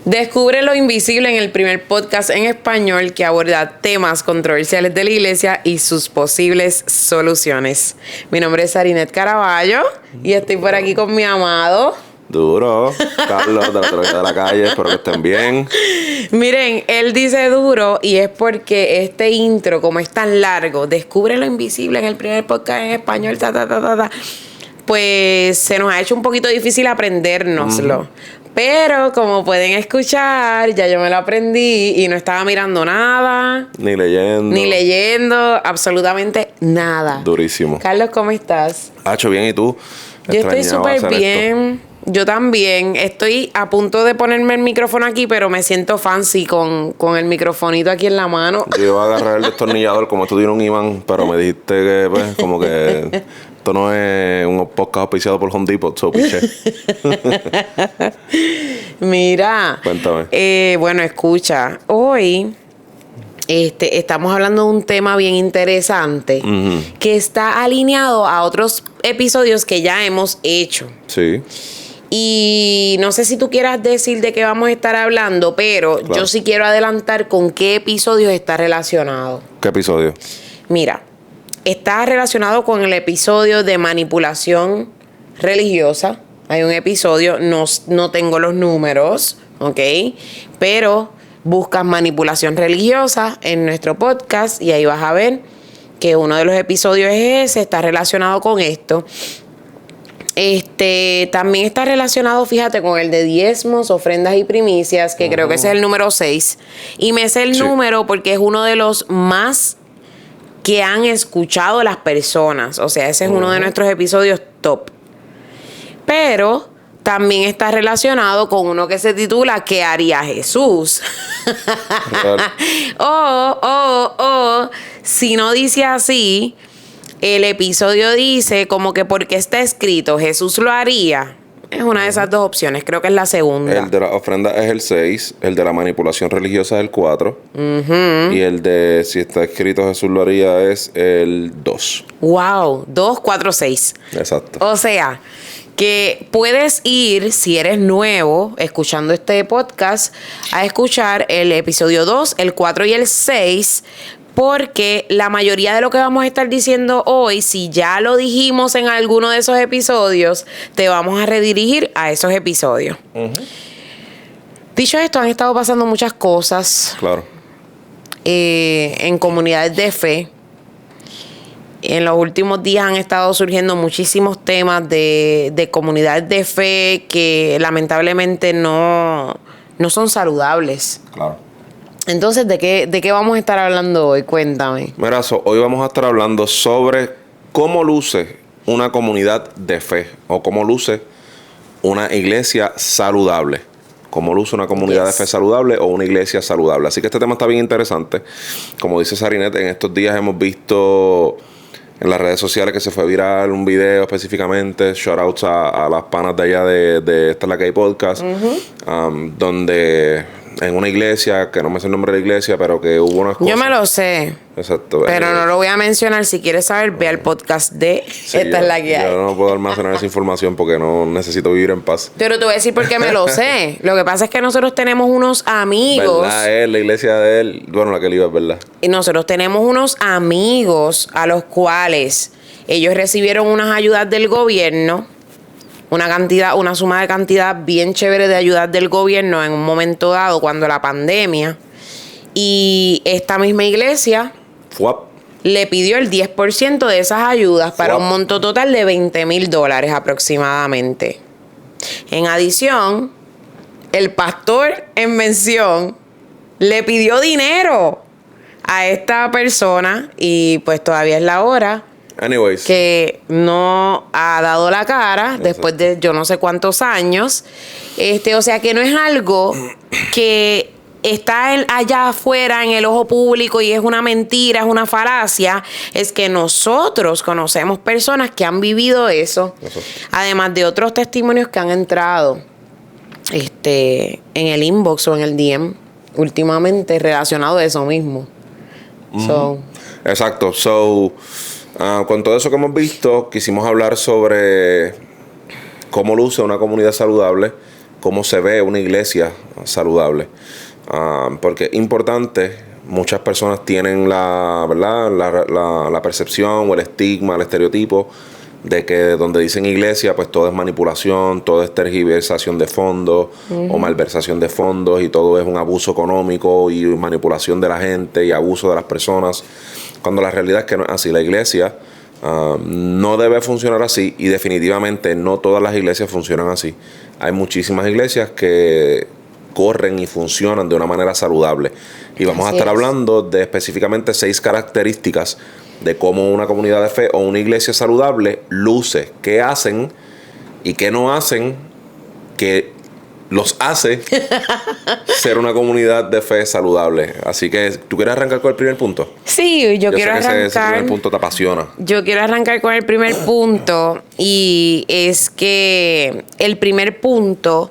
Descubre lo invisible en el primer podcast en español que aborda temas controversiales de la iglesia y sus posibles soluciones. Mi nombre es Arinet Caraballo y estoy por aquí con mi amado. Duro, Carlos de la Travesía de la Calle, espero que estén bien. Miren, él dice duro y es porque este intro, como es tan largo, descubre lo invisible en el primer podcast en español, pues se nos ha hecho un poquito difícil aprendérnoslo. Pero como pueden escuchar, ya yo me lo aprendí y no estaba mirando nada. Ni leyendo, absolutamente nada. Durísimo. Carlos, ¿cómo estás? Hacho, bien, ¿y tú? Yo estoy súper bien. Yo también. Estoy a punto de ponerme el micrófono aquí, pero me siento fancy con el microfonito aquí en la mano. Yo iba a agarrar el destornillador como tú tienes un imán, pero me dijiste que, pues, como que esto no es un podcast auspiciado por Home Depot, so piché. Mira. Cuéntame. Bueno, escucha. Hoy estamos hablando de un tema bien interesante que está alineado a otros episodios que ya hemos hecho. Sí. Y no sé si tú quieras decir de qué vamos a estar hablando, pero claro, yo sí quiero adelantar con qué episodios está relacionado. ¿Qué episodio? Mira, está relacionado con el episodio de manipulación religiosa. Hay un episodio, no tengo los números, ¿ok? Pero buscas manipulación religiosa en nuestro podcast y ahí vas a ver que uno de los episodios es ese, está relacionado con esto. También está relacionado, fíjate, con el de diezmos, ofrendas y primicias, que creo que ese es el número 6. Y me sé el número porque es uno de los más que han escuchado las personas. O sea, ese es uno de nuestros episodios top. Pero también está relacionado con uno que se titula ¿Qué haría Jesús? Si no dice así, el episodio dice como que porque está escrito Jesús lo haría. Es una de esas dos opciones, creo que es la segunda. El de la ofrenda es el 6, el de la manipulación religiosa es el 4 y el de si está escrito Jesús lo haría es el 2. Wow, 2, 4, 6. Exacto. O sea, que puedes ir, si eres nuevo, escuchando este podcast, a escuchar el episodio 2, el 4 y el 6, porque la mayoría de lo que vamos a estar diciendo hoy, si ya lo dijimos en alguno de esos episodios, te vamos a redirigir a esos episodios. Dicho esto, han estado pasando muchas cosas. Claro. En comunidades de fe. En los últimos días han estado surgiendo muchísimos temas de comunidades de fe que lamentablemente no son saludables. Claro. Entonces, ¿de qué vamos a estar hablando hoy? Cuéntame. Mira, hoy vamos a estar hablando sobre cómo luce una comunidad de fe o cómo luce una iglesia saludable. Cómo luce una comunidad de fe saludable o una iglesia saludable. Así que este tema está bien interesante. Como dice Sarinet, en estos días hemos visto en las redes sociales que se fue viral un video específicamente, shoutouts a las panas de allá de Esta es la que hay podcast, donde en una iglesia, que no me sé el nombre de la iglesia, pero que hubo unas cosas. Yo me lo sé. Exacto. Pero no lo voy a mencionar. Si quieres saber, ve al podcast de Esta es la que hay. Yo no puedo almacenar esa información porque no necesito vivir en paz. Pero te voy a decir por qué me lo sé. Lo que pasa es que nosotros tenemos unos amigos. ¿Verdad? La iglesia de él, bueno, la que él iba, es verdad. Y nosotros tenemos unos amigos a los cuales ellos recibieron unas ayudas del gobierno. Una suma de cantidad bien chévere de ayudas del gobierno en un momento dado, cuando la pandemia. Y esta misma iglesia le pidió el 10% de esas ayudas para un monto total de $20,000 aproximadamente. En adición, el pastor en mención le pidió dinero a esta persona y pues todavía es la hora. Anyways. Que no ha dado la cara después de yo no sé cuántos años. O sea que no es algo que está allá afuera en el ojo público y es una mentira, es una falacia. Es que nosotros conocemos personas que han vivido eso. Además de otros testimonios que han entrado en el inbox o en el DM últimamente relacionado a eso mismo. Exacto. Con todo eso que hemos visto, quisimos hablar sobre cómo luce una comunidad saludable cómo se ve una iglesia saludable. Porque es importante, muchas personas tienen ¿verdad? La percepción o el estigma, el estereotipo de que donde dicen iglesia, pues todo es manipulación, todo es tergiversación de fondos o malversación de fondos, y todo es un abuso económico y manipulación de la gente y abuso de las personas, cuando la realidad es que no es así. La iglesia no debe funcionar así, y definitivamente no todas las iglesias funcionan así. Hay muchísimas iglesias que corren y funcionan de una manera saludable, y vamos a estar hablando de específicamente 6 características de cómo una comunidad de fe o una iglesia saludable luce, qué hacen y qué no hacen, que los hace ser una comunidad de fe saludable. Así que, ¿tú quieres arrancar con el primer punto? Sí, yo quiero arrancar. Ese primer punto te apasiona. Yo quiero arrancar con el primer punto, y es que el primer punto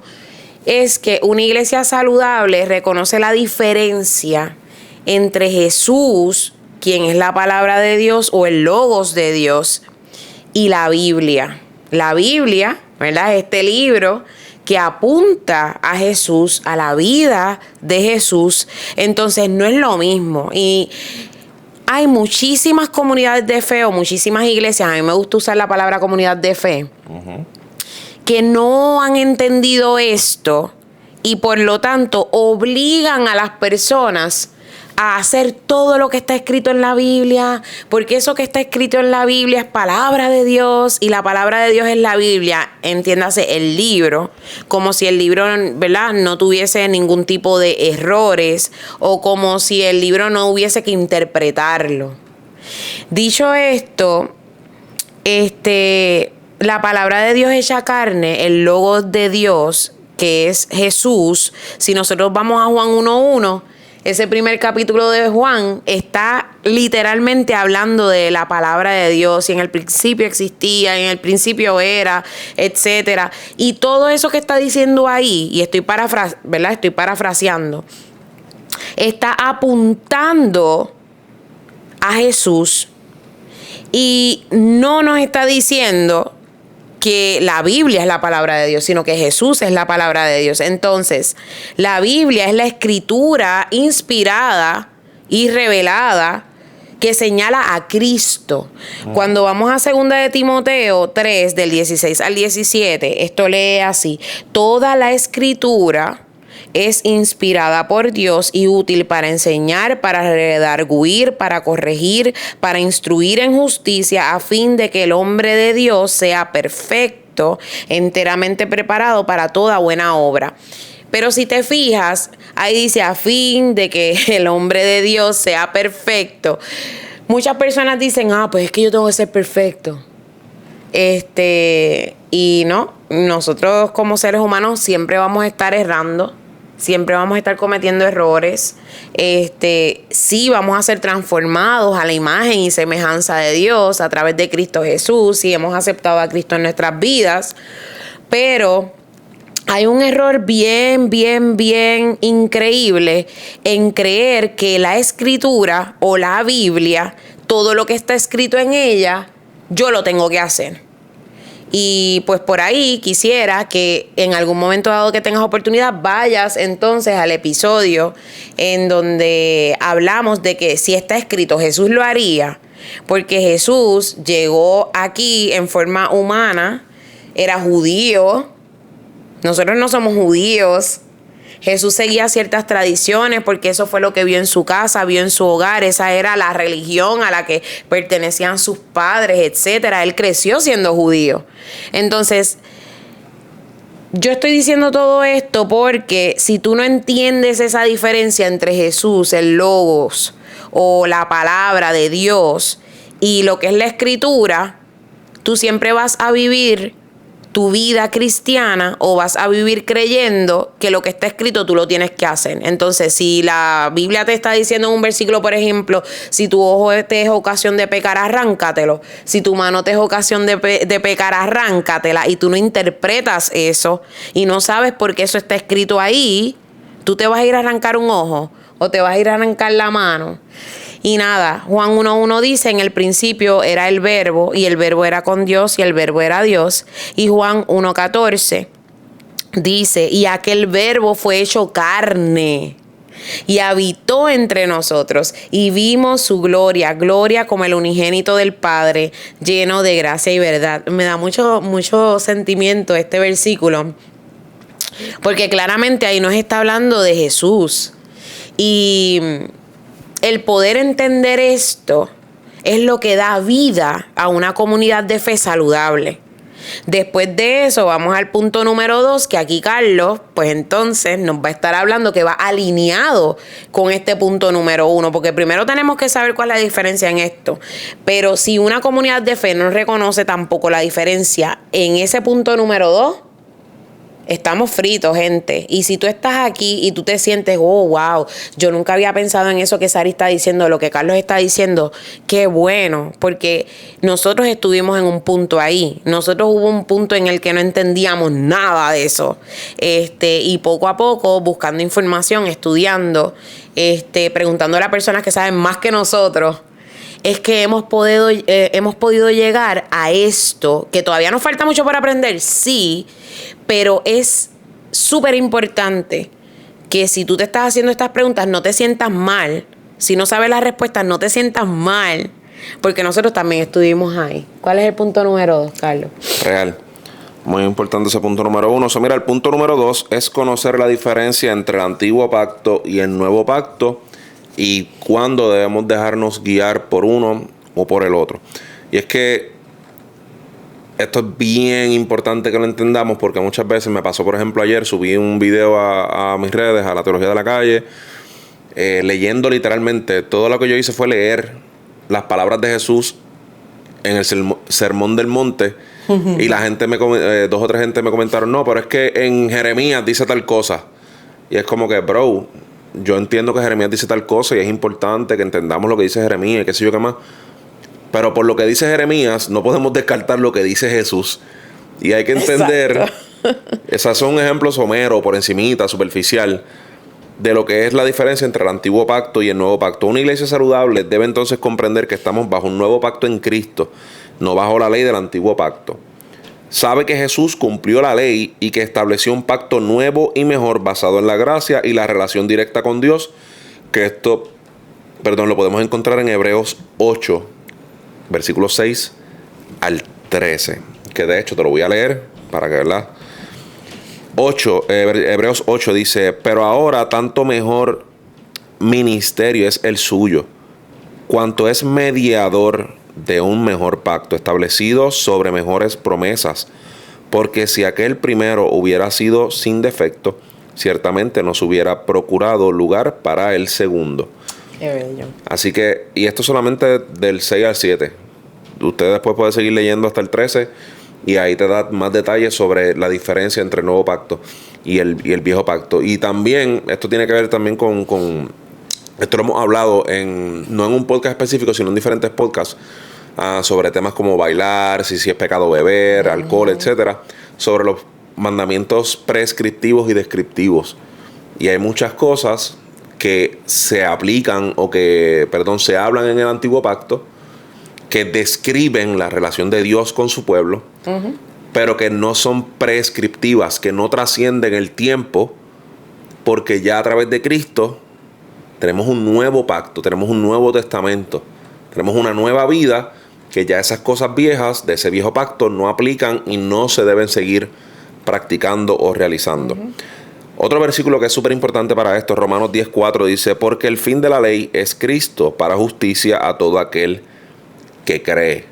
es que una iglesia saludable reconoce la diferencia entre Jesús, quien es la palabra de Dios o el logos de Dios, y la Biblia. La Biblia, ¿verdad? Este libro que apunta a Jesús, a la vida de Jesús. Entonces no es lo mismo. Y hay muchísimas comunidades de fe o muchísimas iglesias, a mí me gusta usar la palabra comunidad de fe, que no han entendido esto, y por lo tanto obligan a las personas a hacer todo lo que está escrito en la Biblia, porque eso que está escrito en la Biblia es palabra de Dios, y la palabra de Dios es la Biblia, entiéndase el libro, como si el libro, ¿verdad?, no tuviese ningún tipo de errores, o como si el libro no hubiese que interpretarlo. Dicho esto, la palabra de Dios hecha carne, el logo de Dios, que es Jesús, si nosotros vamos a Juan 1:1, ese primer capítulo de Juan está literalmente hablando de la palabra de Dios, y en el principio existía, y en el principio era, etcétera. Y todo eso que está diciendo ahí, y estoy parafraseando, está apuntando a Jesús, y no nos está diciendo que la Biblia es la palabra de Dios, sino que Jesús es la palabra de Dios. Entonces, la Biblia es la escritura inspirada y revelada que señala a Cristo. Cuando vamos a 2 de Timoteo 3, del 16 al 17, esto lee así: toda la escritura es inspirada por Dios y útil para enseñar, para redarguir, para corregir, para instruir en justicia, a fin de que el hombre de Dios sea perfecto, enteramente preparado para toda buena obra. Pero si te fijas, ahí dice a fin de que el hombre de Dios sea perfecto. Muchas personas dicen, pues es que yo tengo que ser perfecto. Y no, nosotros como seres humanos siempre vamos a estar errando. Siempre vamos a estar cometiendo errores. Sí, vamos a ser transformados a la imagen y semejanza de Dios a través de Cristo Jesús, si hemos aceptado a Cristo en nuestras vidas. Pero hay un error bien increíble en creer que la Escritura o la Biblia, todo lo que está escrito en ella, yo lo tengo que hacer. Y pues por ahí quisiera que en algún momento dado que tengas oportunidad, vayas entonces al episodio en donde hablamos de que si está escrito, Jesús lo haría, porque Jesús llegó aquí en forma humana, era judío, nosotros no somos judíos. Jesús seguía ciertas tradiciones porque eso fue lo que vio en su casa, vio en su hogar. Esa era la religión a la que pertenecían sus padres, etcétera. Él creció siendo judío. Entonces, yo estoy diciendo todo esto porque si tú no entiendes esa diferencia entre Jesús, el Logos, o la palabra de Dios, y lo que es la Escritura, tú siempre vas a vivir tu vida cristiana, o vas a vivir creyendo que lo que está escrito tú lo tienes que hacer. Entonces, si la Biblia te está diciendo en un versículo, por ejemplo, si tu ojo te es ocasión de pecar, arráncatelo. Si tu mano te es ocasión de pecar, arráncatela. Y tú no interpretas eso y no sabes por qué eso está escrito ahí, tú te vas a ir a arrancar un ojo o te vas a ir a arrancar la mano. Y nada, Juan 1:1 dice, en el principio era el verbo, y el verbo era con Dios, y el verbo era Dios. Y Juan 1:14 dice, y aquel verbo fue hecho carne y habitó entre nosotros y vimos su gloria, gloria como el unigénito del Padre, lleno de gracia y verdad. Me da mucho sentimiento este versículo, porque claramente ahí nos está hablando de Jesús. Y el poder entender esto es lo que da vida a una comunidad de fe saludable. Después de eso vamos al punto número 2, que aquí Carlos, pues entonces nos va a estar hablando que va alineado con este punto número 1, porque primero tenemos que saber cuál es la diferencia en esto. Pero si una comunidad de fe no reconoce tampoco la diferencia en ese punto número 2, estamos fritos, gente. Y si tú estás aquí y tú te sientes, oh, wow, yo nunca había pensado en eso que Sari está diciendo, lo que Carlos está diciendo, qué bueno, porque nosotros estuvimos en un punto ahí. Nosotros hubo un punto en el que no entendíamos nada de eso. Y poco a poco, buscando información, estudiando, preguntando a las personas que saben más que nosotros, es que hemos podido llegar a esto, que todavía nos falta mucho por aprender, sí, pero es súper importante que si tú te estás haciendo estas preguntas no te sientas mal. Si no sabes las respuestas, no te sientas mal, porque nosotros también estuvimos ahí. ¿Cuál es el punto número 2, Carlos? Real. Muy importante ese punto número 1. Mira, el punto número 2 es conocer la diferencia entre el antiguo pacto y el nuevo pacto y cuándo debemos dejarnos guiar por uno o por el otro. Y es que esto es bien importante que lo entendamos, porque muchas veces me pasó, por ejemplo, ayer subí un video a mis redes, a la Teología de la Calle, leyendo literalmente, todo lo que yo hice fue leer las palabras de Jesús en el Sermón del Monte. Y la gente, dos o tres gente me comentaron, no, pero es que en Jeremías dice tal cosa. Y es como que, bro, yo entiendo que Jeremías dice tal cosa y es importante que entendamos lo que dice Jeremías y qué sé yo qué más. Pero por lo que dice Jeremías, no podemos descartar lo que dice Jesús. Y hay que entender, esos son ejemplos someros, por encimita, superficial, de lo que es la diferencia entre el antiguo pacto y el nuevo pacto. Una iglesia saludable debe entonces comprender que estamos bajo un nuevo pacto en Cristo, no bajo la ley del antiguo pacto. Sabe que Jesús cumplió la ley y que estableció un pacto nuevo y mejor basado en la gracia y la relación directa con Dios, que lo podemos encontrar en Hebreos 8, versículos 6 al 13, que de hecho te lo voy a leer para que, ¿verdad? Hebreos 8 dice, pero ahora tanto mejor ministerio es el suyo, cuanto es mediador de un mejor pacto, establecido sobre mejores promesas, porque si aquel primero hubiera sido sin defecto, ciertamente nos hubiera procurado lugar para el segundo. Qué bello. Así que, y esto solamente del 6 al 7. Usted después puede seguir leyendo hasta el 13 y ahí te da más detalles sobre la diferencia entre el nuevo pacto y el viejo pacto. Y también, esto tiene que ver también con esto lo hemos hablado no en un podcast específico, sino en diferentes podcasts, sobre temas como bailar, si es pecado beber, alcohol, etcétera, sobre los mandamientos prescriptivos y descriptivos. Y hay muchas cosas que se aplican se hablan en el antiguo pacto, que describen la relación de Dios con su pueblo, pero que no son prescriptivas, que no trascienden el tiempo, porque ya a través de Cristo tenemos un nuevo pacto, tenemos un nuevo testamento, tenemos una nueva vida, que ya esas cosas viejas de ese viejo pacto no aplican y no se deben seguir practicando o realizando. Otro versículo que es súper importante para esto, Romanos 10:4, dice, porque el fin de la ley es Cristo para justicia a todo aquel que cree.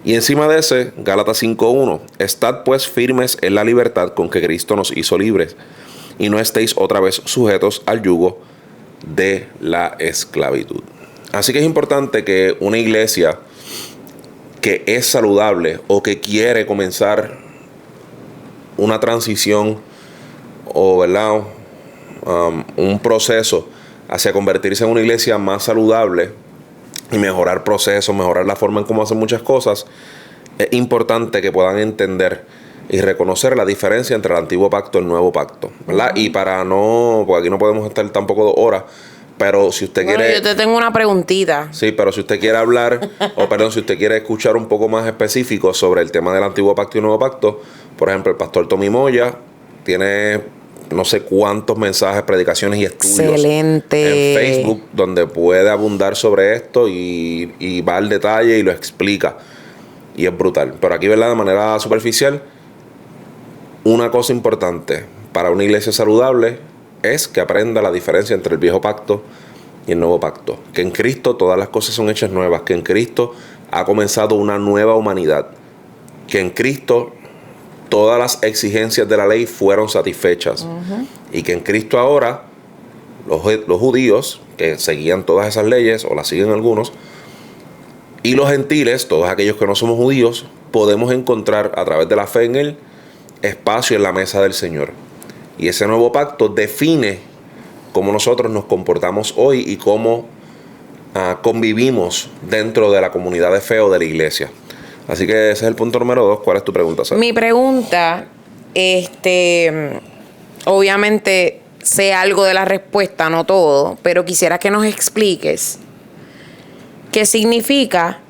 Y encima de ese, Gálatas 5:1, estad pues firmes en la libertad con que Cristo nos hizo libres, y no estéis otra vez sujetos al yugo de la esclavitud. Así que es importante que una iglesia que es saludable o que quiere comenzar una transición o, ¿verdad?, un proceso hacia convertirse en una iglesia más saludable y mejorar procesos, mejorar la forma en cómo hacen muchas cosas, es importante que puedan entender y reconocer la diferencia entre el antiguo pacto y el nuevo pacto, ¿verdad? Y porque aquí no podemos estar tampoco 2 horas, pero si usted quiere... Yo te tengo una preguntita. Sí, pero si usted quiere hablar, si usted quiere escuchar un poco más específico sobre el tema del antiguo pacto y el nuevo pacto, por ejemplo, el pastor Tommy Moya tiene no sé cuántos mensajes, predicaciones y estudios. Excelente. En Facebook, donde puede abundar sobre esto y va al detalle y lo explica. Y es brutal. Pero aquí, ¿verdad? De manera superficial, una cosa importante para una iglesia saludable es que aprenda la diferencia entre el viejo pacto y el nuevo pacto. Que en Cristo todas las cosas son hechas nuevas. Que en Cristo ha comenzado una nueva humanidad. Que en Cristo todas las exigencias de la ley fueron satisfechas. Y que en Cristo ahora los judíos, que seguían todas esas leyes, o las siguen algunos, y los gentiles, todos aquellos que no somos judíos, podemos encontrar a través de la fe en Él espacio en la mesa del Señor. Y ese nuevo pacto define cómo nosotros nos comportamos hoy y cómo convivimos dentro de la comunidad de fe o de la iglesia. Así que ese es el punto número 2. ¿Cuál es tu pregunta, Sara? Mi pregunta, obviamente sé algo de la respuesta, no todo, pero quisiera que nos expliques qué significa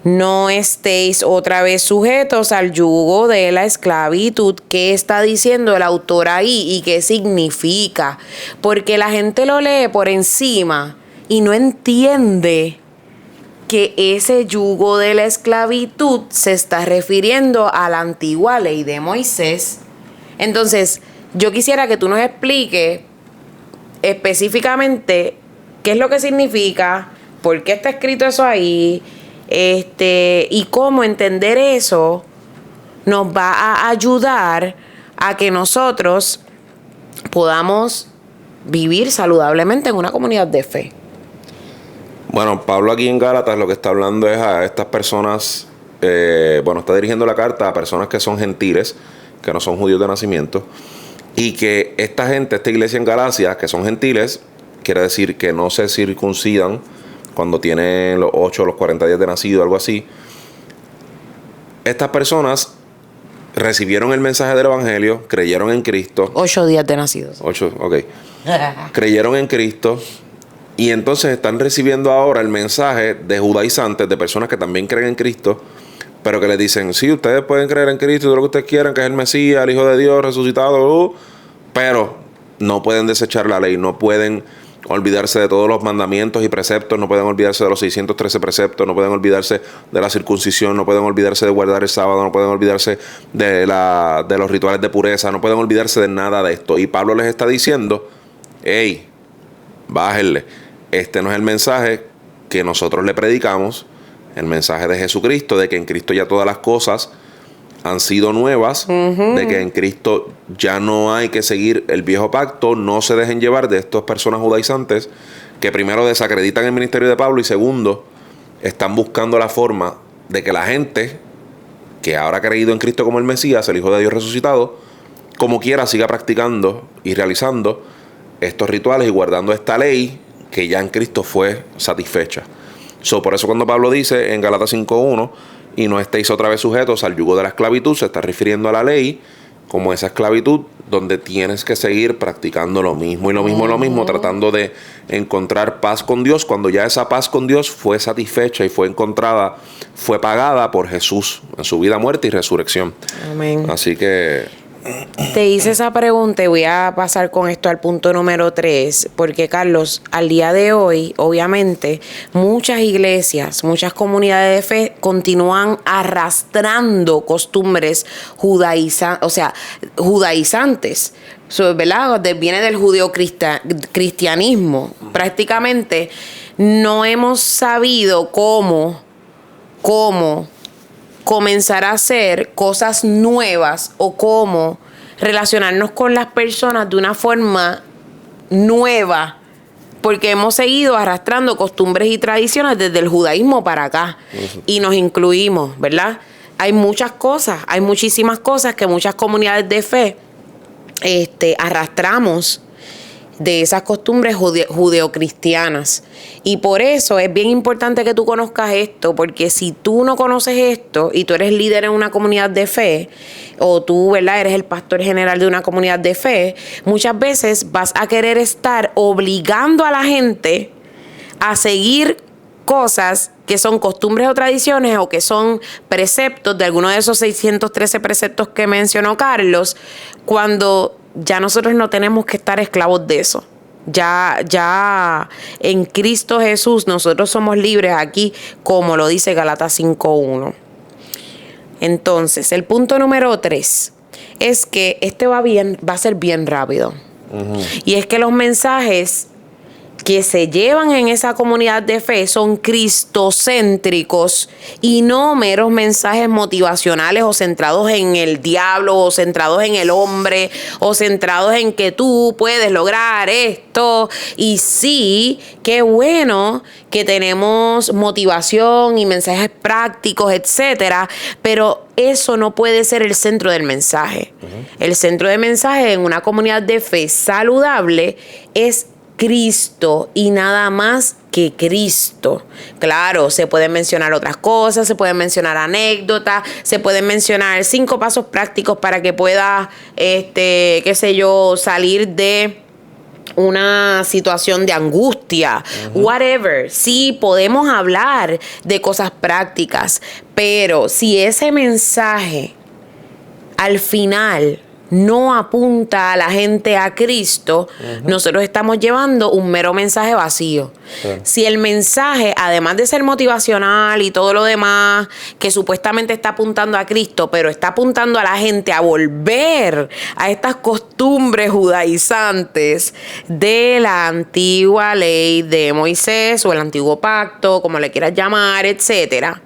no estéis otra vez sujetos al yugo de la esclavitud. ¿Qué está diciendo el autor ahí y qué significa? Porque la gente lo lee por encima y no entiende que ese yugo de la esclavitud se está refiriendo a la antigua ley de Moisés. Entonces, yo quisiera que tú nos expliques específicamente qué es lo que significa, por qué está escrito eso ahí, y cómo entender eso nos va a ayudar a que nosotros podamos vivir saludablemente en una comunidad de fe. Bueno, Pablo aquí en Gálatas lo que está hablando es a estas personas, está dirigiendo la carta a personas que son gentiles, que no son judíos de nacimiento, y que esta gente, esta iglesia en Galacia, que son gentiles, quiere decir que no se circuncidan cuando tienen los 8 o los 40 días de nacido, algo así. Estas personas recibieron el mensaje del Evangelio, creyeron en Cristo. 8 días de nacidos. 8, ok. Creyeron en Cristo y entonces están recibiendo ahora el mensaje de judaizantes, de personas que también creen en Cristo, pero que les dicen, sí, ustedes pueden creer en Cristo y todo lo que ustedes quieran, que es el Mesías, el Hijo de Dios, resucitado, pero no pueden desechar la ley, no pueden olvidarse de todos los mandamientos y preceptos, no pueden olvidarse de los 613 preceptos, no pueden olvidarse de la circuncisión, no pueden olvidarse de guardar el sábado, no pueden olvidarse de los rituales de pureza, no pueden olvidarse de nada de esto. Y Pablo les está diciendo, hey, bájenle, este no es el mensaje que nosotros le predicamos, el mensaje de Jesucristo, de que en Cristo ya todas las cosas han sido nuevas, de que en Cristo ya no hay que seguir el viejo pacto. No se dejen llevar de estas personas judaizantes que primero desacreditan el ministerio de Pablo y segundo, están buscando la forma de que la gente que ahora ha creído en Cristo como el Mesías, el Hijo de Dios resucitado, como quiera siga practicando y realizando estos rituales y guardando esta ley que ya en Cristo fue satisfecha. Por eso cuando Pablo dice en Gálatas 5:1, y no estéis otra vez sujetos al yugo de la esclavitud, se está refiriendo a la ley como esa esclavitud donde tienes que seguir practicando lo mismo y lo mismo y lo mismo, tratando de encontrar paz con Dios, cuando ya esa paz con Dios fue satisfecha y fue encontrada, fue pagada por Jesús en su vida, muerte y resurrección. Amén. Así que te hice esa pregunta y voy a pasar con esto al punto número 3, porque Carlos, al día de hoy, obviamente, muchas iglesias, muchas comunidades de fe continúan arrastrando costumbres judaizantes, ¿verdad? Viene del judeo-cristianismo. Prácticamente no hemos sabido cómo comenzar a hacer cosas nuevas o cómo relacionarnos con las personas de una forma nueva, porque hemos seguido arrastrando costumbres y tradiciones desde el judaísmo para acá y nos incluimos, ¿verdad? Hay muchas cosas, hay muchísimas cosas que muchas comunidades de fe arrastramos de esas costumbres judeocristianas. Y por eso es bien importante que tú conozcas esto, porque si tú no conoces esto y tú eres líder en una comunidad de fe, o tú, ¿verdad?, eres el pastor general de una comunidad de fe, muchas veces vas a querer estar obligando a la gente a seguir cosas que son costumbres o tradiciones o que son preceptos de alguno de esos 613 preceptos que mencionó Carlos, cuando ya nosotros no tenemos que estar esclavos de eso. Ya en Cristo Jesús nosotros somos libres aquí, como lo dice Gálatas 5:1. Entonces, el punto número 3 es que va a ser bien rápido. Y es que los mensajes que se llevan en esa comunidad de fe son cristocéntricos y no meros mensajes motivacionales o centrados en el diablo o centrados en el hombre o centrados en que tú puedes lograr esto. Y sí, qué bueno que tenemos motivación y mensajes prácticos, etcétera, pero eso no puede ser el centro del mensaje. El centro del mensaje en una comunidad de fe saludable es Cristo y nada más que Cristo. Claro, se pueden mencionar otras cosas, se pueden mencionar anécdotas, se pueden mencionar 5 pasos prácticos para que puedas, salir de una situación de angustia, whatever. Sí, podemos hablar de cosas prácticas, pero si ese mensaje al final no apunta a la gente a Cristo, nosotros estamos llevando un mero mensaje vacío. Si el mensaje, además de ser motivacional y todo lo demás, que supuestamente está apuntando a Cristo, pero está apuntando a la gente a volver a estas costumbres judaizantes de la antigua ley de Moisés o el antiguo pacto, como le quieras llamar, etcétera,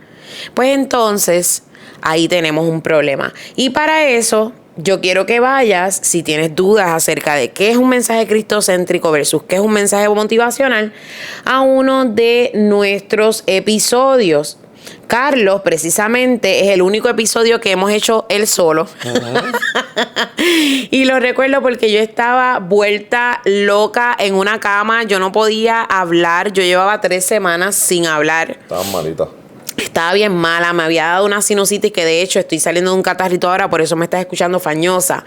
pues entonces ahí tenemos un problema. Y para eso yo quiero que vayas, si tienes dudas acerca de qué es un mensaje cristocéntrico versus qué es un mensaje motivacional, a uno de nuestros episodios. Carlos, precisamente, es el único episodio que hemos hecho él solo. Y lo recuerdo porque yo estaba vuelta loca en una cama. Yo no podía hablar. Yo llevaba 3 semanas sin hablar. Estaba malita. Estaba bien mala, me había dado una sinusitis que de hecho estoy saliendo de un catarrito ahora, por eso me estás escuchando fañosa.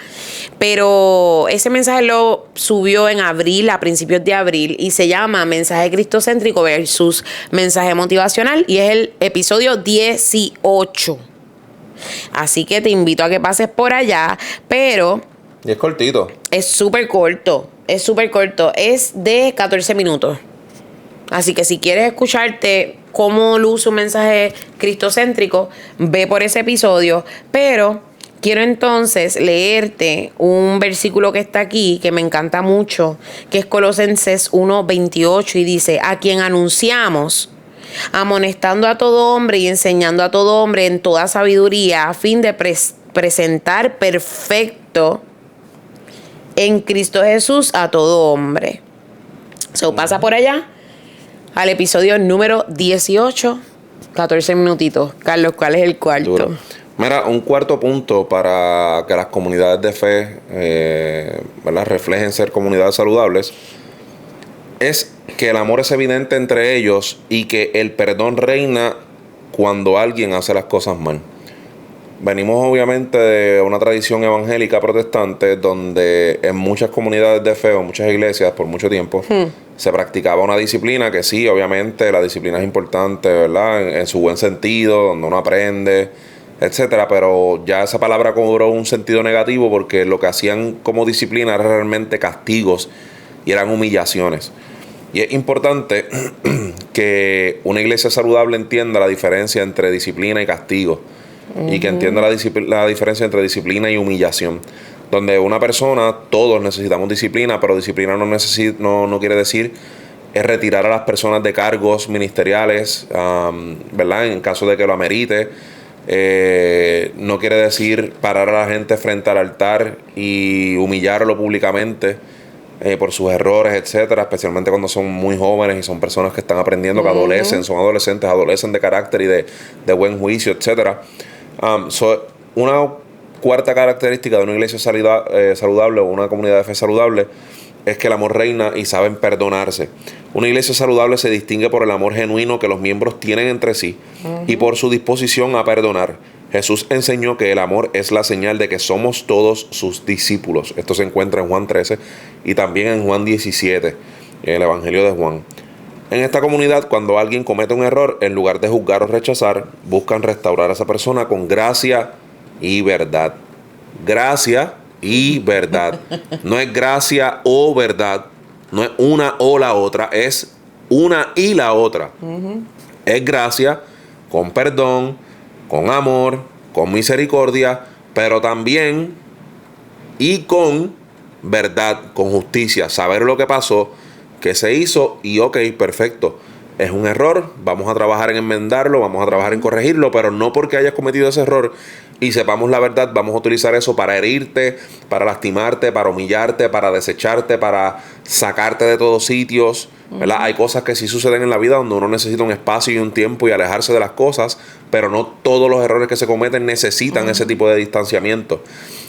Pero ese mensaje lo subió en abril, a principios de abril, y se llama Mensaje Cristocéntrico versus Mensaje Motivacional, y es el episodio 18. Así que te invito a que pases por allá, pero... Y es cortito. Es súper corto, es de 14 minutos. Así que si quieres escucharte cómo luce un mensaje cristocéntrico, ve por ese episodio. Pero quiero entonces leerte un versículo que está aquí, que me encanta mucho, que es Colosenses 1:28, y dice: a quien anunciamos, amonestando a todo hombre y enseñando a todo hombre en toda sabiduría, a fin de presentar perfecto en Cristo Jesús a todo hombre. Pasa por allá al episodio número 18, 14 minutitos. Carlos, ¿cuál es el cuarto? Duro. Mira, un cuarto punto para que las comunidades de fe reflejen ser comunidades saludables es que el amor es evidente entre ellos y que el perdón reina cuando alguien hace las cosas mal. Venimos obviamente de una tradición evangélica protestante donde en muchas comunidades de fe o muchas iglesias por mucho tiempo se practicaba una disciplina que sí, obviamente la disciplina es importante, ¿verdad? En su buen sentido, donde uno aprende, etcétera, pero ya esa palabra cobró un sentido negativo porque lo que hacían como disciplina eran realmente castigos y eran humillaciones. Y es importante que una iglesia saludable entienda la diferencia entre disciplina y castigo. Y que entienda la diferencia entre disciplina y humillación. Donde una persona, todos necesitamos disciplina, pero disciplina no quiere decir es retirar a las personas de cargos ministeriales, ¿verdad? En caso de que lo amerite. No quiere decir parar a la gente frente al altar y humillarlo públicamente por sus errores, etcétera, especialmente cuando son muy jóvenes y son personas que están aprendiendo, que son adolescentes, adolecen de carácter y de buen juicio, etcétera. Una cuarta característica de una iglesia saludable o una comunidad de fe saludable es que el amor reina y saben perdonarse. Una iglesia saludable se distingue por el amor genuino que los miembros tienen entre sí y por su disposición a perdonar. Jesús enseñó que el amor es la señal de que somos todos sus discípulos. Esto se encuentra en Juan 13 y también en Juan 17, en el Evangelio de Juan. En esta comunidad, cuando alguien comete un error, en lugar de juzgar o rechazar, buscan restaurar a esa persona con gracia y verdad. Gracia y verdad. No es gracia o verdad. No es una o la otra. Es una y la otra. Es gracia con perdón, con amor, con misericordia, pero también y con verdad, con justicia. Saber lo que pasó, que se hizo y ok, perfecto. Es un error, vamos a trabajar en enmendarlo, vamos a trabajar en corregirlo, pero no porque hayas cometido ese error y sepamos la verdad, vamos a utilizar eso para herirte, para lastimarte, para humillarte, para desecharte, para sacarte de todos sitios, ¿verdad? Hay cosas que sí suceden en la vida donde uno necesita un espacio y un tiempo y alejarse de las cosas, pero no todos los errores que se cometen necesitan ese tipo de distanciamiento.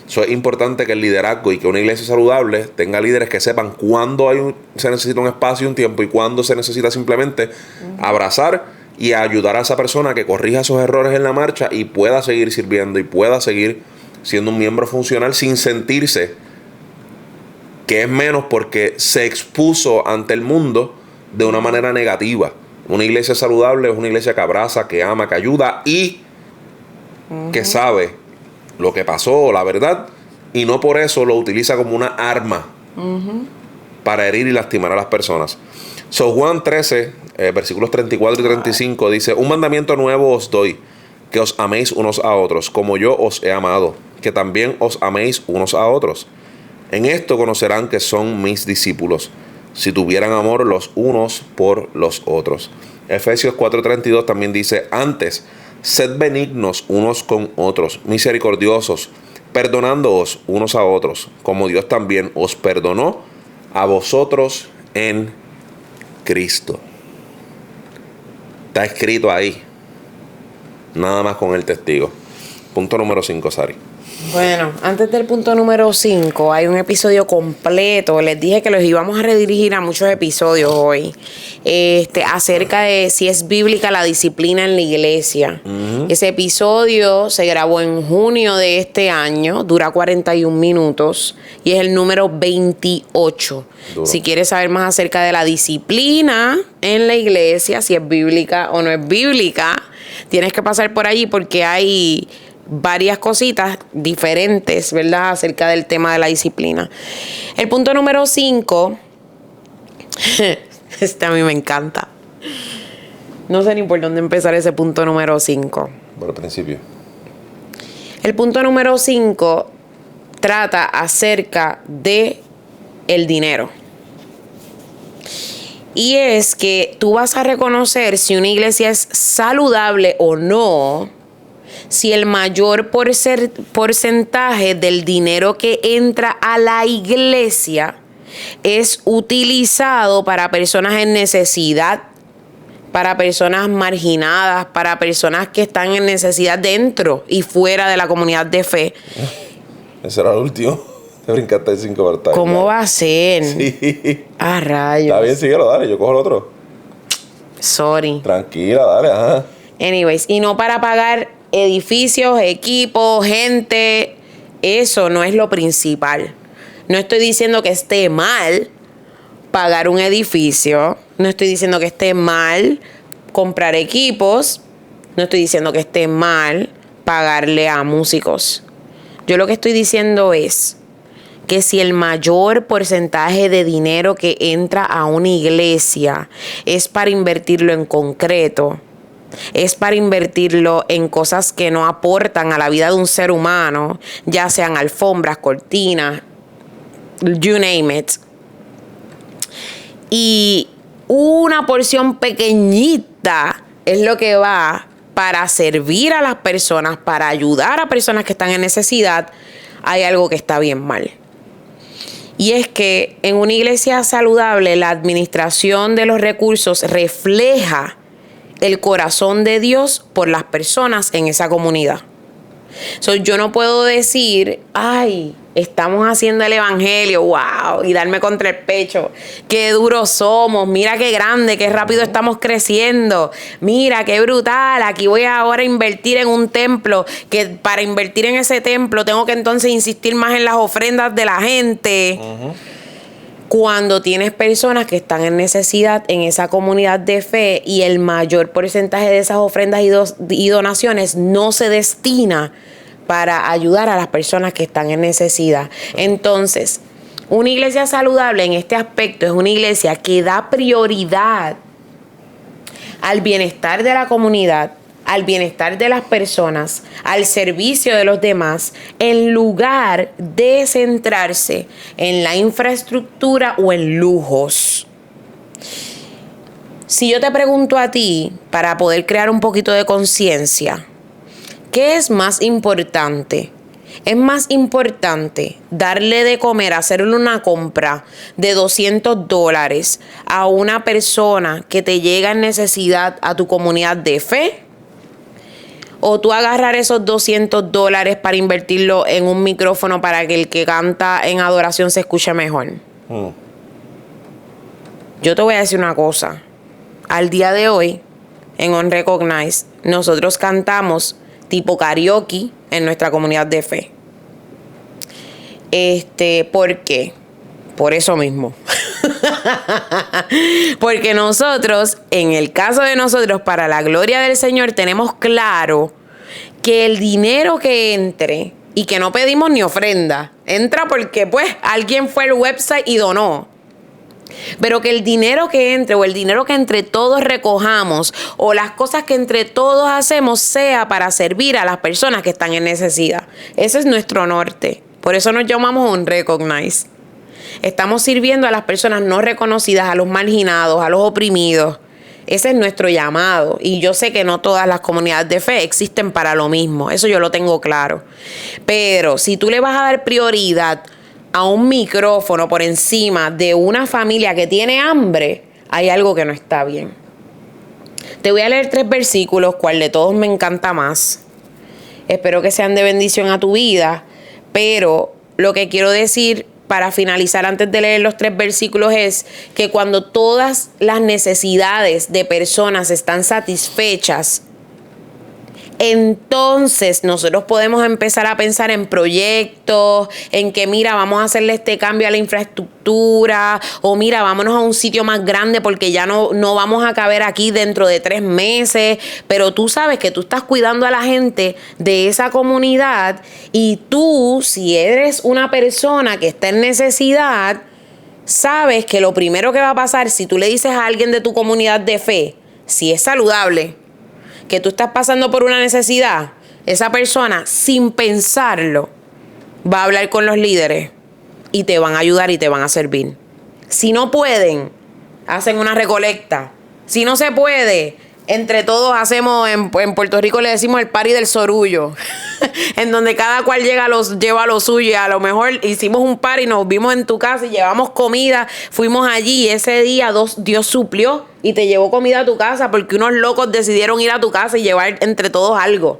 Eso es importante que el liderazgo y que una iglesia saludable tenga líderes que sepan cuándo se necesita un espacio y un tiempo y cuándo se necesita simplemente abrazar y ayudar a esa persona a que corrija esos errores en la marcha y pueda seguir sirviendo y pueda seguir siendo un miembro funcional sin sentirse que es menos porque se expuso ante el mundo de una manera negativa. Una iglesia saludable es una iglesia que abraza, que ama, que ayuda y que sabe lo que pasó, la verdad, y no por eso lo utiliza como una arma para herir y lastimar a las personas. So, Juan 13, versículos 34 y 35 dice: un mandamiento nuevo os doy, que os améis unos a otros, como yo os he amado, que también os améis unos a otros. En esto conocerán que son mis discípulos, si tuvieran amor los unos por los otros. Efesios 4:32 también dice: antes, sed benignos unos con otros, misericordiosos, perdonándoos unos a otros, como Dios también os perdonó a vosotros en Cristo. Está escrito ahí. Nada más con el testigo. Punto número 5, Sari. Bueno, antes del punto número 5, hay un episodio completo. Les dije que los íbamos a redirigir a muchos episodios hoy. Acerca de si es bíblica la disciplina en la iglesia. Ese episodio se grabó en junio de este año, dura 41 minutos y es el número 28. Duro. Si quieres saber más acerca de la disciplina en la iglesia, si es bíblica o no es bíblica, tienes que pasar por allí porque hay varias cositas diferentes, ¿verdad?, acerca del tema de la disciplina. El punto número 5, a mí me encanta. No sé ni por dónde empezar ese punto número 5. Por el principio. El punto número 5 trata acerca de el dinero. Y es que tú vas a reconocer si una iglesia es saludable o no si el mayor porcentaje del dinero que entra a la iglesia es utilizado para personas en necesidad, para personas marginadas, para personas que están en necesidad dentro y fuera de la comunidad de fe. Ese era el último. Te brincaste 5 bartas. ¿Cómo va a ser? Sí. Ah, rayos. Está bien, síguelo, dale. Yo cojo el otro. Sorry. Tranquila, dale, ajá. Anyways, y no para pagar edificios, equipos, gente. Eso no es lo principal. No estoy diciendo que esté mal pagar un edificio. No estoy diciendo que esté mal comprar equipos. No estoy diciendo que esté mal pagarle a músicos. Yo lo que estoy diciendo es que si el mayor porcentaje de dinero que entra a una iglesia es para invertirlo en concreto, es para invertirlo en cosas que no aportan a la vida de un ser humano, ya sean alfombras, cortinas, you name it, y una porción pequeñita es lo que va para servir a las personas, para ayudar a personas que están en necesidad, hay algo que está bien mal. Y es que en una iglesia saludable la administración de los recursos refleja el corazón de Dios por las personas en esa comunidad. So, yo no puedo decir, ay, estamos haciendo el evangelio, wow, y darme contra el pecho. Qué duros somos, mira qué grande, qué rápido estamos creciendo. Mira qué brutal, aquí voy ahora a invertir en un templo, que para invertir en ese templo tengo que entonces insistir más en las ofrendas de la gente. Cuando tienes personas que están en necesidad en esa comunidad de fe y el mayor porcentaje de esas ofrendas y donaciones no se destina para ayudar a las personas que están en necesidad. Entonces, una iglesia saludable en este aspecto es una iglesia que da prioridad al bienestar de la comunidad, al bienestar de las personas, al servicio de los demás, en lugar de centrarse en la infraestructura o en lujos. Si yo te pregunto a ti, para poder crear un poquito de conciencia, ¿qué es más importante? Es más importante darle de comer, hacerle una compra de $200 a una persona que te llega en necesidad a tu comunidad de fe, o tú agarrar esos $200 para invertirlo en un micrófono para que el que canta en adoración se escuche mejor. Yo te voy a decir una cosa. Al día de hoy, en Unrecognized, nosotros cantamos tipo karaoke en nuestra comunidad de fe. ¿Por qué? Por eso mismo. Porque nosotros, en el caso de nosotros, para la gloria del Señor, tenemos claro que el dinero que entre, y que no pedimos ni ofrenda, entra porque pues alguien fue al website y donó. Pero que el dinero que entre, o el dinero que entre todos recojamos, o las cosas que entre todos hacemos, sea para servir a las personas que están en necesidad. Ese es nuestro norte. Por eso nos llamamos Unrecognized. Estamos sirviendo a las personas no reconocidas, a los marginados, a los oprimidos. Ese es nuestro llamado. Y yo sé que no todas las comunidades de fe existen para lo mismo. Eso yo lo tengo claro. Pero si tú le vas a dar prioridad a un micrófono por encima de una familia que tiene hambre, hay algo que no está bien. Te voy a leer 3 versículos, cuál de todos me encanta más. Espero que sean de bendición a tu vida, pero lo que quiero decir para finalizar antes de leer los 3 versículos es que cuando todas las necesidades de personas están satisfechas, entonces nosotros podemos empezar a pensar en proyectos, en que mira, vamos a hacerle este cambio a la infraestructura, o mira, vámonos a un sitio más grande porque ya no vamos a caber aquí dentro de 3 meses, pero tú sabes que tú estás cuidando a la gente de esa comunidad, y tú, si eres una persona que está en necesidad, sabes que lo primero que va a pasar si tú le dices a alguien de tu comunidad de fe, si es saludable, que tú estás pasando por una necesidad, esa persona, sin pensarlo, va a hablar con los líderes y te van a ayudar y te van a servir. Si no pueden, hacen una recolecta. Si no se puede, entre todos hacemos, en Puerto Rico le decimos el party del sorullo, en donde cada cual lleva lo suyo, y a lo mejor hicimos un party, nos vimos en tu casa y llevamos comida, fuimos allí y ese día Dios suplió y te llevó comida a tu casa porque unos locos decidieron ir a tu casa y llevar entre todos algo.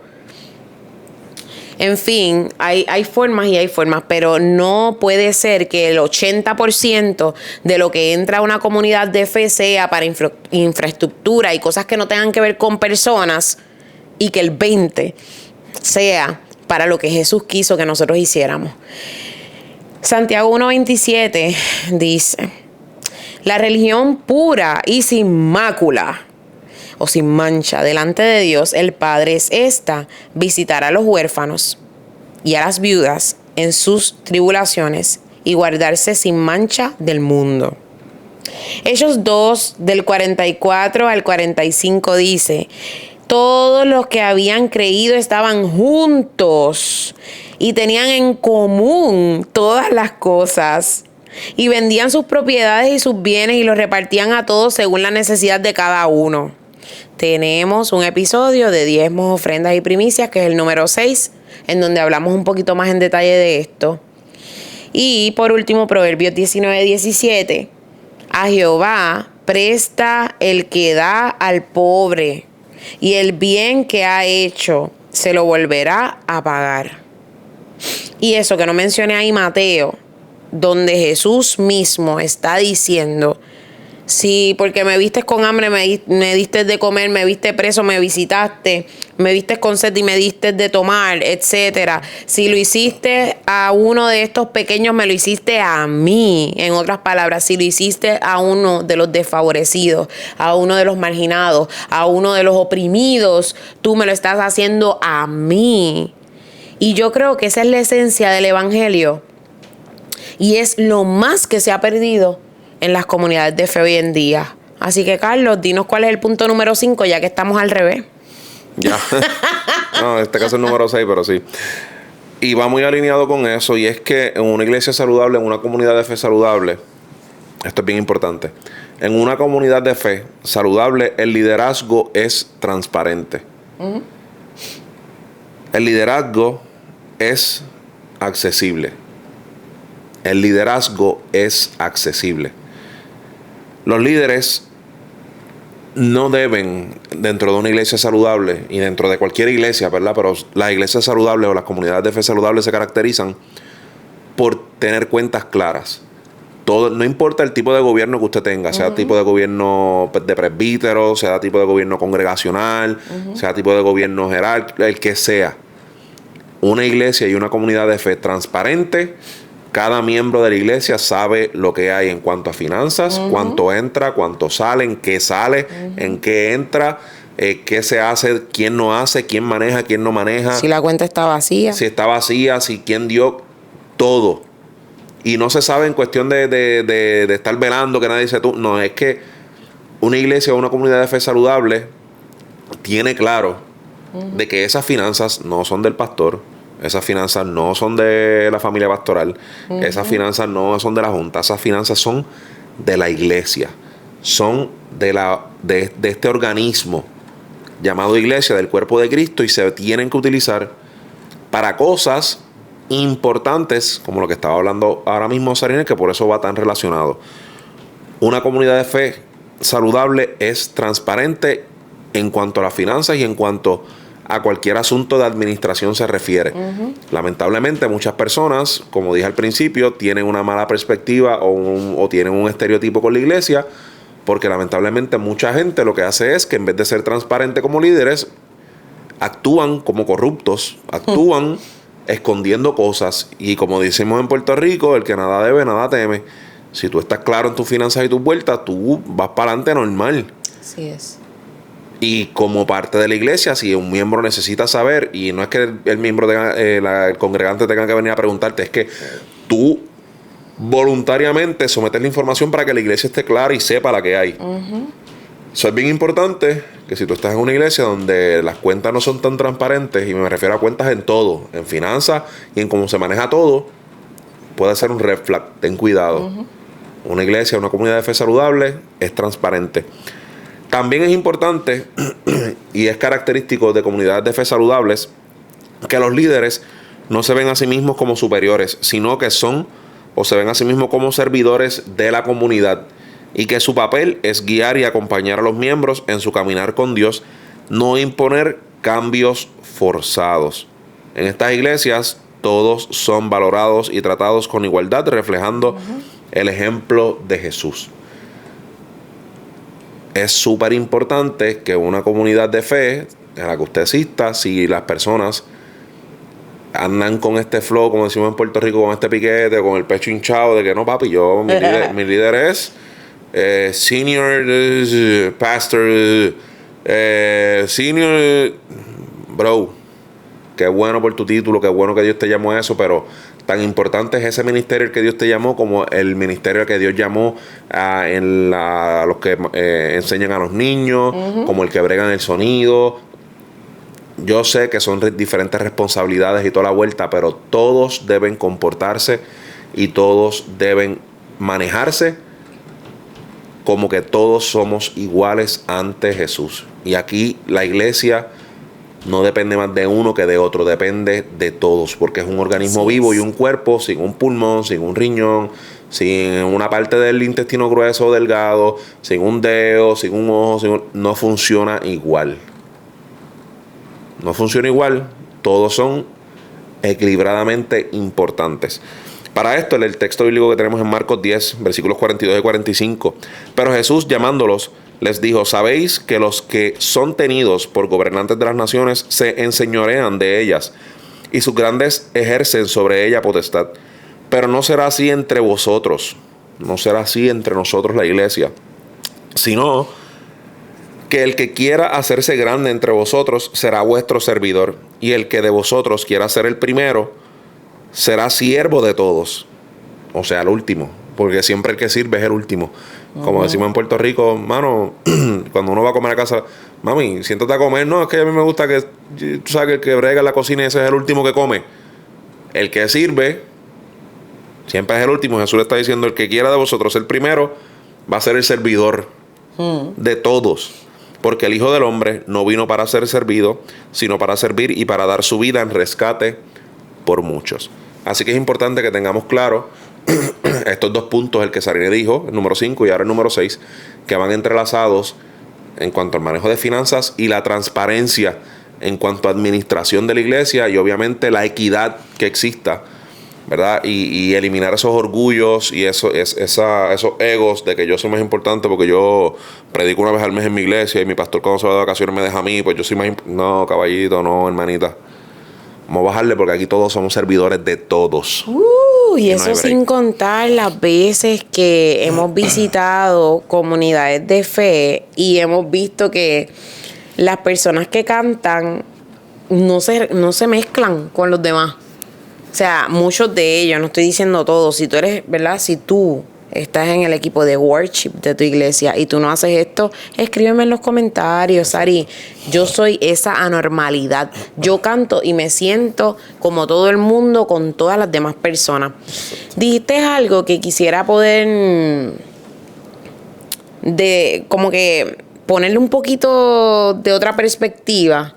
En fin, hay formas y hay formas, pero no puede ser que el 80% de lo que entra a una comunidad de fe sea para infraestructura y cosas que no tengan que ver con personas, y que el 20% sea para lo que Jesús quiso que nosotros hiciéramos. Santiago 1:27 dice: la religión pura y sin mácula o sin mancha delante de Dios el Padre es esta: visitar a los huérfanos y a las viudas en sus tribulaciones y guardarse sin mancha del mundo. Hechos 2, del 44 al 45 dice: todos los que habían creído estaban juntos y tenían en común todas las cosas, y vendían sus propiedades y sus bienes y los repartían a todos según la necesidad de cada uno. Tenemos un episodio de diezmos, ofrendas y primicias, que es el número 6, en donde hablamos un poquito más en detalle de esto. Y por último, Proverbios 19:17. A Jehová presta el que da al pobre, y el bien que ha hecho se lo volverá a pagar. Y eso que no mencioné ahí, Mateo, donde Jesús mismo está diciendo Sí, porque me viste con hambre, me diste de comer, me viste preso, me visitaste, me viste con sed y me diste de tomar, etcétera. Si lo hiciste a uno de estos pequeños, me lo hiciste a mí. En otras palabras, si lo hiciste a uno de los desfavorecidos, a uno de los marginados, a uno de los oprimidos, tú me lo estás haciendo a mí. Y yo creo que esa es la esencia del evangelio. Y es lo más que se ha perdido en las comunidades de fe hoy en día. Así que, Carlos, dinos cuál es el punto número 5, ya que estamos al revés. Ya. No, en este caso es el número 6, pero sí. Y va muy alineado con eso, y es que en una iglesia saludable, en una comunidad de fe saludable, esto es bien importante, en una comunidad de fe saludable, el liderazgo es transparente. Uh-huh. El liderazgo es accesible. El liderazgo es accesible. Los líderes no deben, dentro de una iglesia saludable y dentro de cualquier iglesia, ¿verdad? Pero las iglesias saludables o las comunidades de fe saludables se caracterizan por tener cuentas claras. Todo, no importa el tipo de gobierno que usted tenga, sea tipo de gobierno de presbítero, sea tipo de gobierno congregacional, sea tipo de gobierno jerárquico, el que sea. Una iglesia y una comunidad de fe transparente, cada miembro de la iglesia sabe lo que hay en cuanto a finanzas, cuánto entra, cuánto sale, en qué sale, en qué entra, qué se hace, quién no hace, quién maneja, quién no maneja. Si la cuenta está vacía. Si está vacía, si quién dio, todo. Y no se sabe en cuestión de estar velando, que nadie dice tú. No, es que una iglesia o una comunidad de fe saludable tiene claro de que esas finanzas no son del pastor. Esas finanzas no son de la familia pastoral. Esas finanzas no son de la junta. Esas finanzas son de la iglesia. Son de este organismo llamado iglesia, del cuerpo de Cristo, y se tienen que utilizar para cosas importantes, como lo que estaba hablando ahora mismo Sarina, que por eso va tan relacionado. Una comunidad de fe saludable es transparente en cuanto a las finanzas y en cuanto a cualquier asunto de administración se refiere. Lamentablemente muchas personas, como dije al principio, tienen una mala perspectiva o tienen un estereotipo con la iglesia, porque lamentablemente mucha gente lo que hace es que en vez de ser transparente como líderes, actúan como corruptos, actúan escondiendo cosas, y como decimos en Puerto Rico, el que nada debe, nada teme. Si tú estás claro en tus finanzas y tus vueltas, tú vas para adelante normal. Así es. Y como parte de la iglesia, si un miembro necesita saber, y no es que el miembro el congregante tenga que venir a preguntarte, es que tú voluntariamente sometes la información para que la iglesia esté clara y sepa la que hay. Eso es bien importante, que si tú estás en una iglesia donde las cuentas no son tan transparentes, y me refiero a cuentas en todo, en finanzas y en cómo se maneja todo, puede ser un red flag. Ten cuidado. Una iglesia, una comunidad de fe saludable es transparente. También es importante y es característico de comunidades de fe saludables que los líderes no se ven a sí mismos como superiores, sino que son o se ven a sí mismos como servidores de la comunidad, y que su papel es guiar y acompañar a los miembros en su caminar con Dios, no imponer cambios forzados. En estas iglesias todos son valorados y tratados con igualdad, reflejando el ejemplo de Jesús. Es súper importante que una comunidad de fe en la que usted exista, si las personas andan con este flow, como decimos en Puerto Rico, con este piquete, con el pecho hinchado, de que no, papi, mi líder es senior pastor, senior, bro, qué bueno por tu título, qué bueno que Dios te llamó a eso, pero tan importante es ese ministerio el que Dios te llamó como el ministerio que Dios llamó a los que enseñan a los niños, como el que bregan el sonido. Yo sé que son diferentes responsabilidades y toda la vuelta, pero todos deben comportarse y todos deben manejarse como que todos somos iguales ante Jesús. Y aquí la iglesia no depende más de uno que de otro, depende de todos, porque es un organismo vivo y un cuerpo sin un pulmón, sin un riñón, sin una parte del intestino grueso o delgado, sin un dedo, sin un ojo, no funciona igual. No funciona igual, todos son equilibradamente importantes. Para esto, el texto bíblico que tenemos en Marcos 10, versículos 42 y 45. Pero Jesús, llamándolos, les dijo: sabéis que los que son tenidos por gobernantes de las naciones se enseñorean de ellas, y sus grandes ejercen sobre ella potestad. Pero no será así entre vosotros, no será así entre nosotros la iglesia, sino que el que quiera hacerse grande entre vosotros será vuestro servidor, y el que de vosotros quiera ser el primero será siervo de todos, o sea, el último, porque siempre el que sirve es el último. Como decimos en Puerto Rico, mano, cuando uno va a comer a casa, mami, siéntate a comer. No, es que a mí me gusta que, tú sabes, que el que brega en la cocina, ese es el último que come. El que sirve siempre es el último. Jesús le está diciendo: el que quiera de vosotros el primero va a ser el servidor de todos. Porque el Hijo del Hombre no vino para ser servido, sino para servir y para dar su vida en rescate por muchos. Así que es importante que tengamos claro estos dos puntos, el que Sarine dijo, el número 5 y ahora el número 6, que van entrelazados en cuanto al manejo de finanzas y la transparencia en cuanto a administración de la iglesia, y obviamente la equidad que exista, ¿verdad? Y eliminar esos orgullos y esos egos de que yo soy más importante porque yo predico una vez al mes en mi iglesia y mi pastor cuando se va de vacaciones me deja a mí, pues yo soy más no, caballito, no, hermanita. Vamos a bajarle, porque aquí todos somos servidores de todos. Y eso sin contar las veces que hemos visitado comunidades de fe y hemos visto que las personas que cantan no se mezclan con los demás. O sea, muchos de ellos, no estoy diciendo todos. Si tú eres, ¿verdad? Si tú estás en el equipo de worship de tu iglesia y tú no haces esto, escríbeme en los comentarios: Sari, yo soy esa anormalidad. Yo canto y me siento como todo el mundo con todas las demás personas. Dijiste algo que quisiera poder como que ponerle un poquito de otra perspectiva,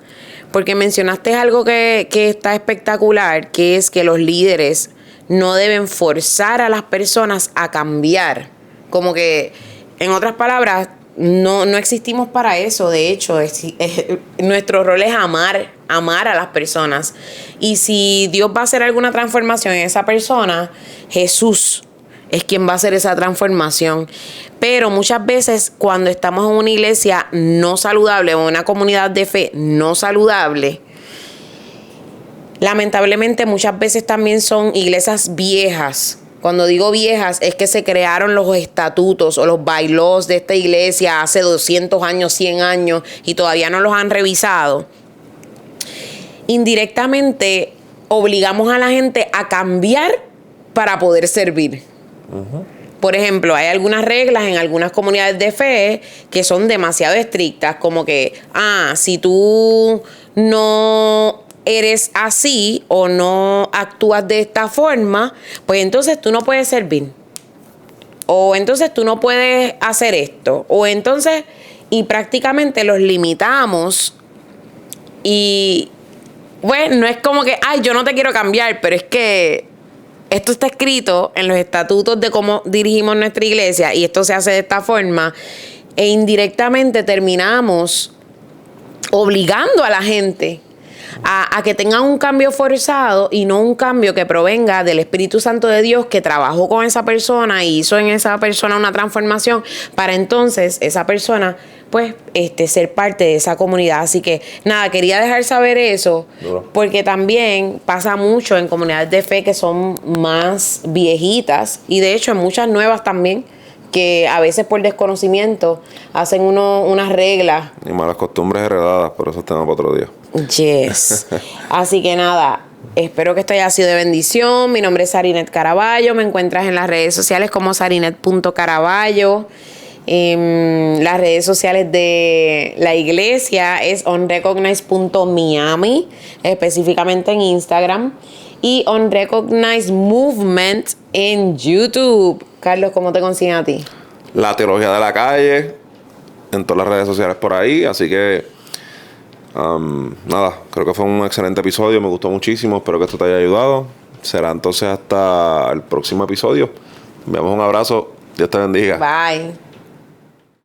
porque mencionaste algo que está espectacular, que es que los líderes no deben forzar a las personas a cambiar. Como que, en otras palabras, no existimos para eso. De hecho, nuestro rol es amar a las personas. Y si Dios va a hacer alguna transformación en esa persona, Jesús es quien va a hacer esa transformación. Pero muchas veces, cuando estamos en una iglesia no saludable, o en una comunidad de fe no saludable, lamentablemente muchas veces también son iglesias viejas. Cuando digo viejas, es que se crearon los estatutos o los bylaws de esta iglesia hace 200 años, 100 años, y todavía no los han revisado. Indirectamente obligamos a la gente a cambiar para poder servir. Por ejemplo, hay algunas reglas en algunas comunidades de fe que son demasiado estrictas, como que, si tú no eres así o no actúas de esta forma, pues entonces tú no puedes servir. O entonces tú no puedes hacer esto. O entonces, y prácticamente los limitamos. Y bueno, no es como que, yo no te quiero cambiar, pero es que esto está escrito en los estatutos de cómo dirigimos nuestra iglesia y esto se hace de esta forma, e indirectamente terminamos obligando a la gente a que tengan un cambio forzado y no un cambio que provenga del Espíritu Santo de Dios, que trabajó con esa persona y hizo en esa persona una transformación para entonces esa persona pues ser parte de esa comunidad. Así que nada, quería dejar saber eso, porque también pasa mucho en comunidades de fe que son más viejitas, y de hecho en muchas nuevas también, que a veces por desconocimiento hacen unas reglas. Y malas costumbres heredadas, pero eso es tema para otro día. Yes. Así que nada, espero que esto haya sido de bendición. Mi nombre es Sarinet Caraballo. Me encuentras en las redes sociales como sarinet.caraballo. Las redes sociales de la iglesia es unrecognized.miami, específicamente en Instagram, y Unrecognized Movement en YouTube. Carlos, ¿cómo te consiguen a ti? La Teología de la Calle, en todas las redes sociales por ahí. Así que nada, creo que fue un excelente episodio, me gustó muchísimo, espero que esto te haya ayudado. Será entonces hasta el próximo episodio. Enviamos un abrazo, Dios te bendiga. Bye.